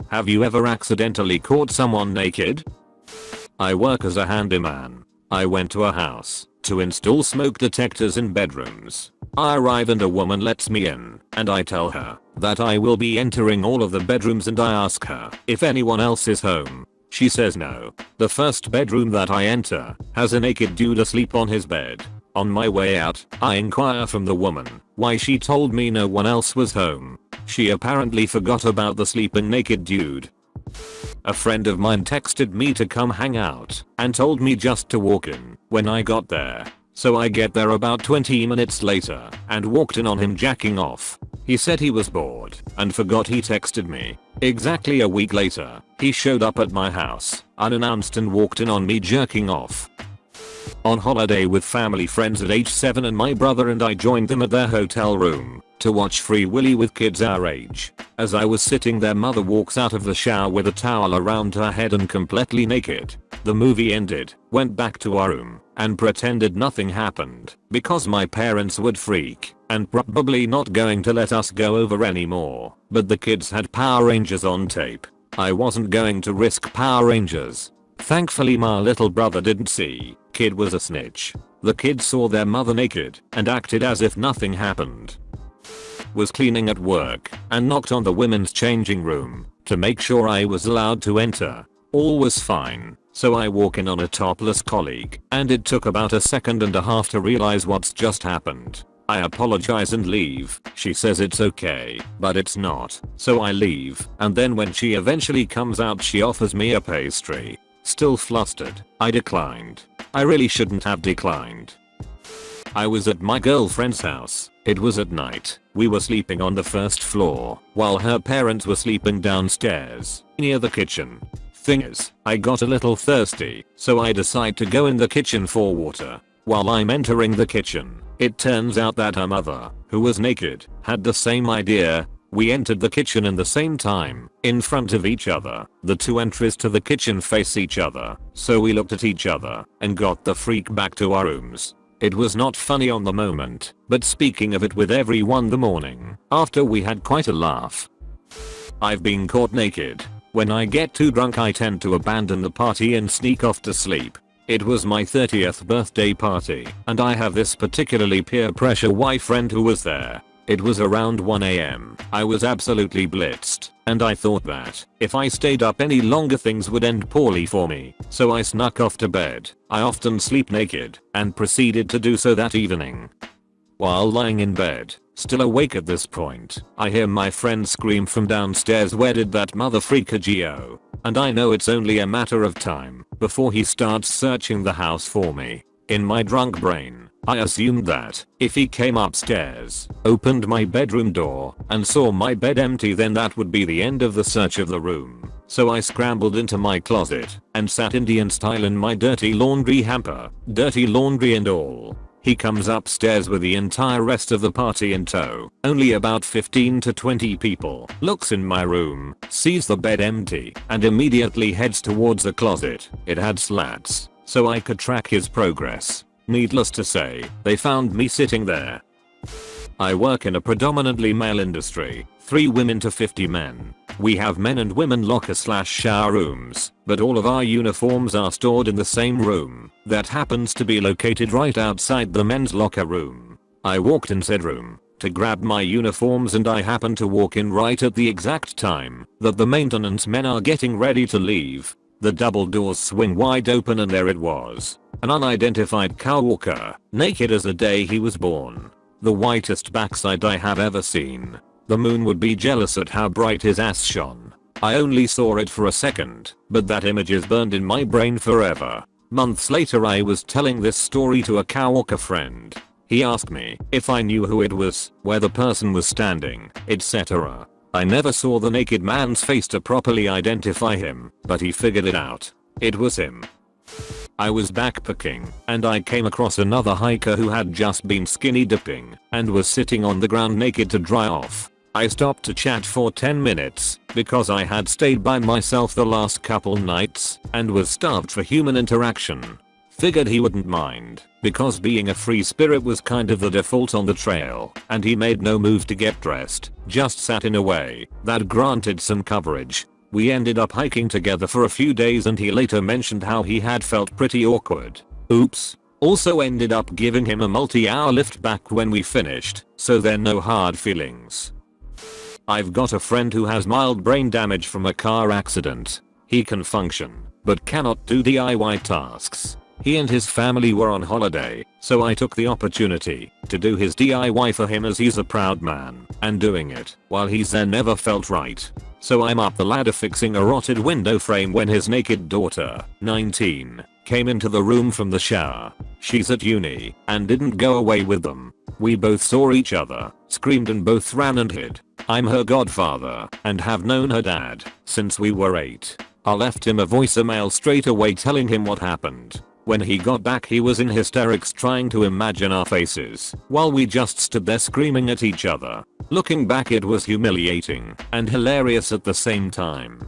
Have you ever accidentally caught someone naked? I work as a handyman. I went to a house to install smoke detectors in bedrooms. I arrive and a woman lets me in, and I tell her that I will be entering all of the bedrooms, and I ask her if anyone else is home. She says no. The first bedroom that I enter has a naked dude asleep on his bed. On my way out, I inquire from the woman why she told me no one else was home. She apparently forgot about the sleeping naked dude. A friend of mine texted me to come hang out and told me just to walk in when I got there. So I get there about 20 minutes later and walked in on him jacking off. He said he was bored and forgot he texted me. Exactly a week later, he showed up at my house unannounced and walked in on me jerking off. On holiday with family friends at age 7, and my brother and I joined them at their hotel room to watch Free Willy with kids our age. As I was sitting there, mother walks out of the shower with a towel around her head and completely naked. The movie ended, went back to our room, and pretended nothing happened because my parents would freak and probably not going to let us go over anymore. But the kids had Power Rangers on tape. I wasn't going to risk Power Rangers. Thankfully my little brother didn't see. Kid was a snitch. The kids saw their mother naked and acted as if nothing happened. Was cleaning at work and knocked on the women's changing room to make sure I was allowed to enter. All was fine, so I walk in on a topless colleague, and it took about a second and a half to realize what's just happened. I apologize and leave. She says it's okay, but it's not. So I leave, and then when she eventually comes out, she offers me a pastry. Still flustered, I declined. I really shouldn't have declined. I was at my girlfriend's house. It was at night. We were sleeping on the first floor, while her parents were sleeping downstairs, near the kitchen. Thing is, I got a little thirsty, so I decide to go in the kitchen for water. While I'm entering the kitchen, it turns out that her mother, who was naked, had the same idea. We entered the kitchen in the same time, in front of each other. The two entries to the kitchen face each other, so we looked at each other and got the freak back to our rooms. It was not funny on the moment, but speaking of it with everyone the morning after, we had quite a laugh. I've been caught naked. When I get too drunk, I tend to abandon the party and sneak off to sleep. It was my 30th birthday party, and I have this particularly peer pressure Y friend who was there. It was around 1 AM. I was absolutely blitzed, and I thought that if I stayed up any longer things would end poorly for me, so I snuck off to bed. I often sleep naked, and proceeded to do so that evening. While lying in bed, still awake at this point, I hear my friend scream from downstairs, "Where did that mother freaker go?" And I know it's only a matter of time before he starts searching the house for me. In my drunk brain, I assumed that if he came upstairs, opened my bedroom door, and saw my bed empty, then that would be the end of the search of the room. So I scrambled into my closet and sat Indian style in my dirty laundry hamper, dirty laundry and all. He comes upstairs with the entire rest of the party in tow, only about 15 to 20 people, looks in my room, sees the bed empty, and immediately heads towards the closet. It had slats, so I could track his progress. Needless to say, they found me sitting there. I work in a predominantly male industry, 3 women to 50 men. We have men and women locker/shower rooms, but all of our uniforms are stored in the same room that happens to be located right outside the men's locker room. I walked in said room to grab my uniforms, and I happened to walk in right at the exact time that the maintenance men are getting ready to leave. The double doors swing wide open, and there it was. An unidentified cowwalker, naked as the day he was born. The whitest backside I have ever seen. The moon would be jealous at how bright his ass shone. I only saw it for a second, but that image is burned in my brain forever. Months later, I was telling this story to a cowwalker friend. He asked me if I knew who it was, where the person was standing, etc. I never saw the naked man's face to properly identify him, but he figured it out. It was him. I was backpacking, and I came across another hiker who had just been skinny dipping and was sitting on the ground naked to dry off. I stopped to chat for 10 minutes because I had stayed by myself the last couple nights and was starved for human interaction. Figured he wouldn't mind because being a free spirit was kind of the default on the trail, and he made no move to get dressed, just sat in a way that granted some coverage. We ended up hiking together for a few days and he later mentioned how he had felt pretty awkward. Oops. Also ended up giving him a multi-hour lift back when we finished, so there no hard feelings. I've got a friend who has mild brain damage from a car accident. He can function, but cannot do DIY tasks. He and his family were on holiday, so I took the opportunity to do his DIY for him as he's a proud man, and doing it while he's there never felt right. So I'm up the ladder fixing a rotted window frame when his naked daughter, 19, came into the room from the shower. She's at uni and didn't go away with them. We both saw each other, screamed and both ran and hid. I'm her godfather and have known her dad since we were 8. I left him a voicemail straight away telling him what happened. When he got back he was in hysterics trying to imagine our faces while we just stood there screaming at each other. Looking back it was humiliating and hilarious at the same time.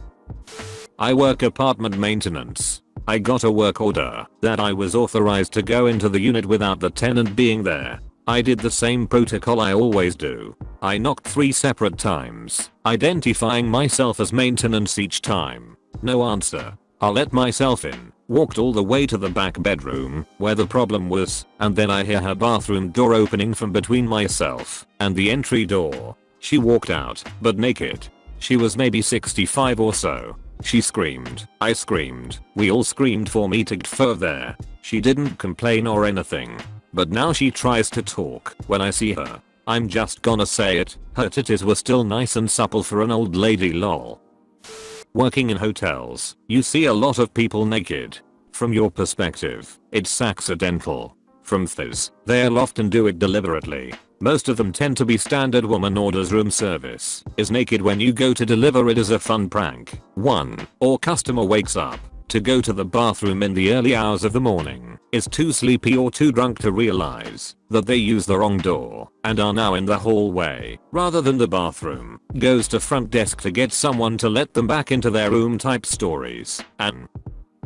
I work apartment maintenance. I got a work order that I was authorized to go into the unit without the tenant being there. I did the same protocol I always do. I knocked 3 separate times, identifying myself as maintenance each time. No answer. I let myself in, walked all the way to the back bedroom where the problem was, and then I hear her bathroom door opening from between myself and the entry door. She walked out, but naked. She was maybe 65 or so. She screamed. I screamed. We all screamed for me to get further. She didn't complain or anything. But now she tries to talk when I see her. I'm just gonna say it, her titties were still nice and supple for an old lady lol. Working in hotels, you see a lot of people naked. From your perspective, it's accidental. From theirs, they'll often do it deliberately. Most of them tend to be standard woman orders room service is naked when you go to deliver it as a fun prank. 1. Or customer wakes up to go to the bathroom in the early hours of the morning, is too sleepy or too drunk to realize that they used the wrong door and are now in the hallway rather than the bathroom, goes to front desk to get someone to let them back into their room type stories. And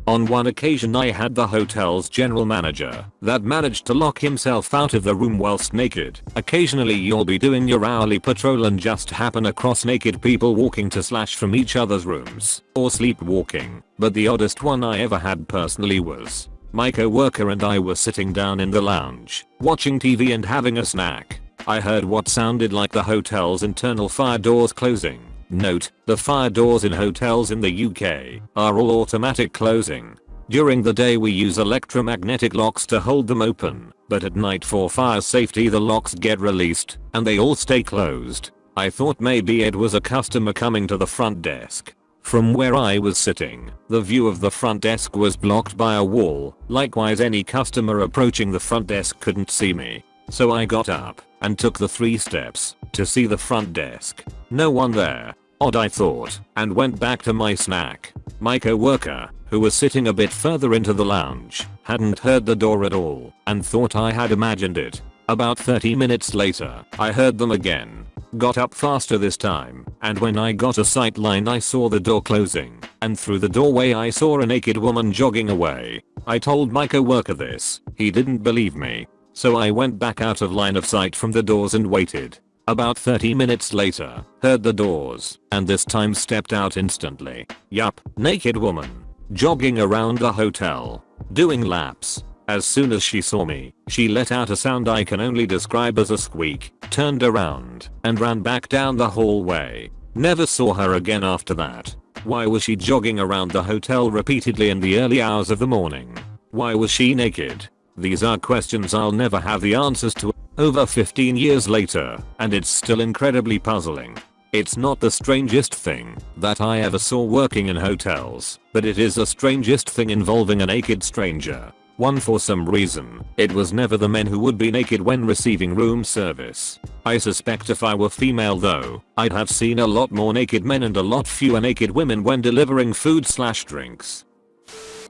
on one occasion I had the hotel's general manager that managed to lock himself out of the room whilst naked. Occasionally you'll be doing your hourly patrol and just happen across naked people walking to / from each other's rooms or sleepwalking, but the oddest one I ever had personally was my co-worker and I were sitting down in the lounge, watching TV and having a snack. I heard what sounded like the hotel's internal fire doors closing. Note, the fire doors in hotels in the UK are all automatic closing. During the day we use electromagnetic locks to hold them open, but at night for fire safety the locks get released and they all stay closed. I thought maybe it was a customer coming to the front desk. From where I was sitting, the view of the front desk was blocked by a wall. Likewise any customer approaching the front desk couldn't see me. So I got up and took the 3 steps to see the front desk. No one there. Odd I thought, and went back to my snack. My co-worker, who was sitting a bit further into the lounge, hadn't heard the door at all and thought I had imagined it. About 30 minutes later, I heard them again. Got up faster this time, and when I got a sight line I saw the door closing, and through the doorway I saw a naked woman jogging away. I told my co-worker this. He didn't believe me. So I went back out of line of sight from the doors and waited. About 30 minutes later, heard the doors, and this time stepped out instantly. Yup, naked woman. Jogging around the hotel. Doing laps. As soon as she saw me, she let out a sound I can only describe as a squeak, turned around, and ran back down the hallway. Never saw her again after that. Why was she jogging around the hotel repeatedly in the early hours of the morning? Why was she naked? These are questions I'll never have the answers to over 15 years later, and it's still incredibly puzzling. It's not the strangest thing that I ever saw working in hotels, but it is the strangest thing involving a naked stranger. One, for some reason, it was never the men who would be naked when receiving room service. I suspect if I were female though, I'd have seen a lot more naked men and a lot fewer naked women when delivering food/drinks.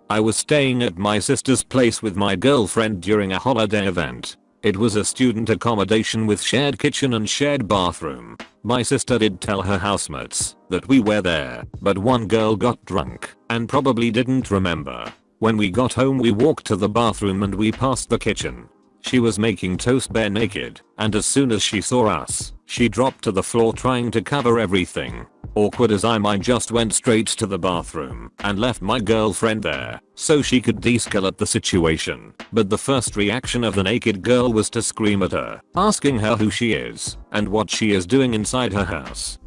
I was staying at my sister's place with my girlfriend during a holiday event. It was a student accommodation with shared kitchen and shared bathroom. My sister did tell her housemates that we were there, but one girl got drunk and probably didn't remember. When we got home we walked to the bathroom and we passed the kitchen. She was making toast bare naked, and as soon as she saw us, She dropped to the floor trying to cover everything. Awkward as I just went straight to the bathroom and left my girlfriend there so she could de-escalate the situation. But the first reaction of the naked girl was to scream at her, asking her who she is and what she is doing inside her house.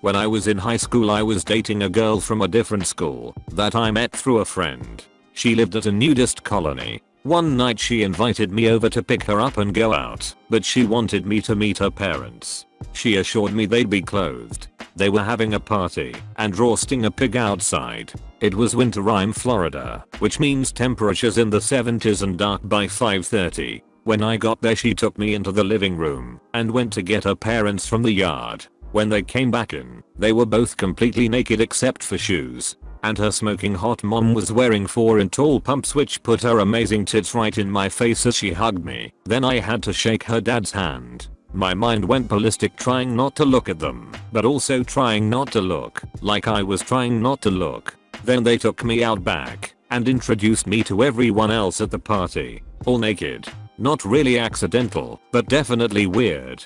When I was in high school, I was dating a girl from a different school that I met through a friend. She lived at a nudist colony. One night she invited me over to pick her up and go out, but she wanted me to meet her parents. She assured me they'd be clothed. They were having a party and roasting a pig outside. It was wintertime Florida, which means temperatures in the 70s and dark by 5:30. When I got there, she took me into the living room and went to get her parents from the yard. When they came back in, they were both completely naked except for shoes. And her smoking hot mom was wearing 4-inch tall pumps which put her amazing tits right in my face as she hugged me. Then I had to shake her dad's hand. My mind went ballistic trying not to look at them, but also trying not to look like I was trying not to look. Then they took me out back and introduced me to everyone else at the party, all naked. Not really accidental, but definitely weird.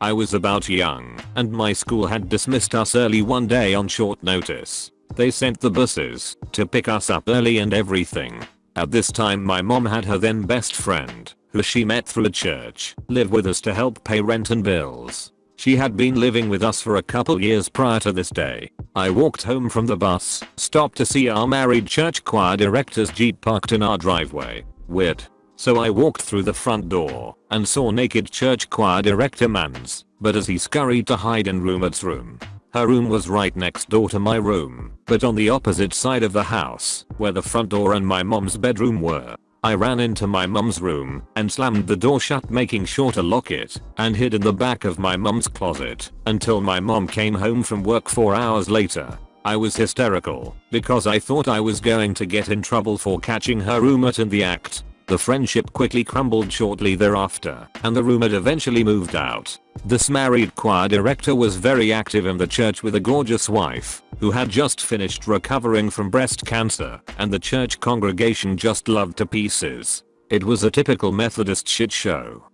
I was about young, and my school had dismissed us early one day on short notice. They sent the buses to pick us up early and everything. At this time my mom had her then best friend, who she met through a church, live with us to help pay rent and bills. She had been living with us for a couple years prior to this day. I walked home from the bus, stopped to see our married church choir director's Jeep parked in our driveway. Weird. So I walked through the front door and saw naked church choir director Mans, but as he scurried to hide in roommate's room. Her room was right next door to my room, but on the opposite side of the house, where the front door and my mom's bedroom were. I ran into my mom's room and slammed the door shut, making sure to lock it, and hid in the back of my mom's closet until my mom came home from work 4 hours later. I was hysterical because I thought I was going to get in trouble for catching her roommate in the act. The friendship quickly crumbled shortly thereafter, and the roommate eventually moved out. This married choir director was very active in the church with a gorgeous wife, who had just finished recovering from breast cancer, and the church congregation just loved to pieces. It was a typical Methodist shit show.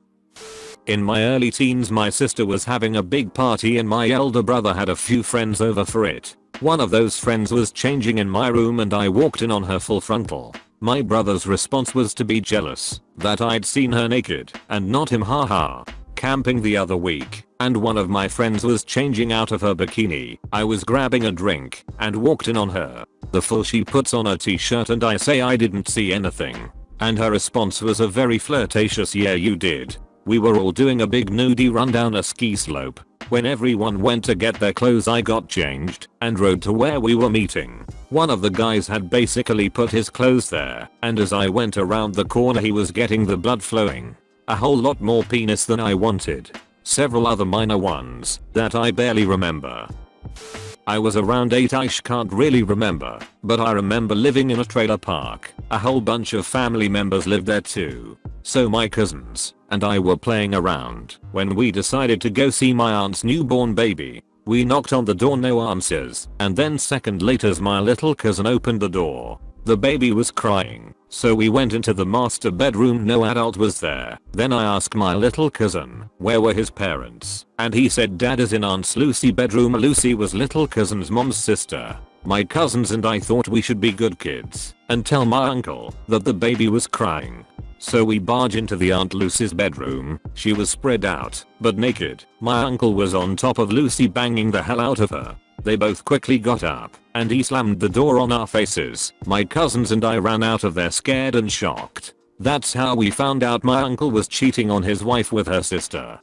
In my early teens, my sister was having a big party and my elder brother had a few friends over for it. One of those friends was changing in my room and I walked in on her full frontal. My brother's response was to be jealous that I'd seen her naked and not him, haha. Camping the other week, and one of my friends was changing out of her bikini. I was grabbing a drink and walked in on her. The full she puts on a t-shirt and I say I didn't see anything. And her response was a very flirtatious "yeah you did." We were all doing a big nudie run down a ski slope. When everyone went to get their clothes, I got changed and rode to where we were meeting. One of the guys had basically put his clothes there, and as I went around the corner he was getting the blood flowing. A whole lot more penis than I wanted. Several other minor ones that I barely remember. I was around 8ish, can't really remember, but I remember living in a trailer park. A whole bunch of family members lived there too. So my cousins and I were playing around when we decided to go see my aunt's newborn baby. We knocked on the door, no answers, and then second later my little cousin opened the door. The baby was crying, so we went into the master bedroom, no adult was there. Then I asked my little cousin where were his parents, and he said dad is in Aunt Lucy's bedroom. Lucy was little cousin's mom's sister. My cousins and I thought we should be good kids and tell my uncle that the baby was crying. So we barge into the Aunt Lucy's bedroom. She was spread out, but naked. My uncle was on top of Lucy banging the hell out of her. They both quickly got up, and he slammed the door on our faces. My cousins and I ran out of there scared and shocked. That's how we found out my uncle was cheating on his wife with her sister.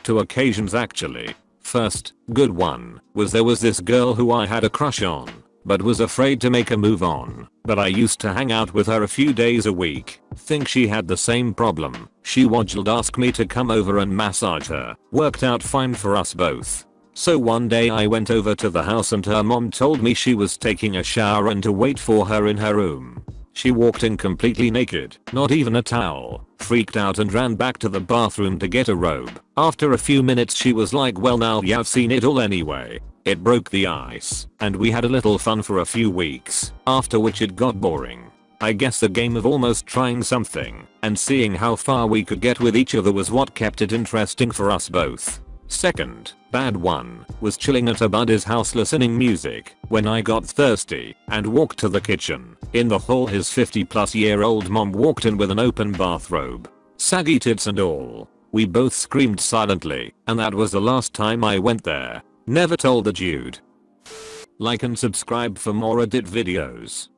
2 occasions actually. First, good one, was there was this girl who I had a crush on, but was afraid to make a move on. But I used to hang out with her a few days a week. Think she had the same problem. She would ask me to come over and massage her. Worked out fine for us both. So one day I went over to the house and her mom told me she was taking a shower and to wait for her in her room. She walked in completely naked, not even a towel, freaked out and ran back to the bathroom to get a robe. After a few minutes she was like, well now you've seen it all anyway. It broke the ice, and we had a little fun for a few weeks, after which it got boring. I guess the game of almost trying something and seeing how far we could get with each other was what kept it interesting for us both. Second, bad one, was chilling at a buddy's house listening music when I got thirsty and walked to the kitchen. In the hall his 50-plus-year-old mom walked in with an open bathrobe, saggy tits and all. We both screamed silently, and that was the last time I went there. Never told the dude. Like and subscribe for more Reddit videos.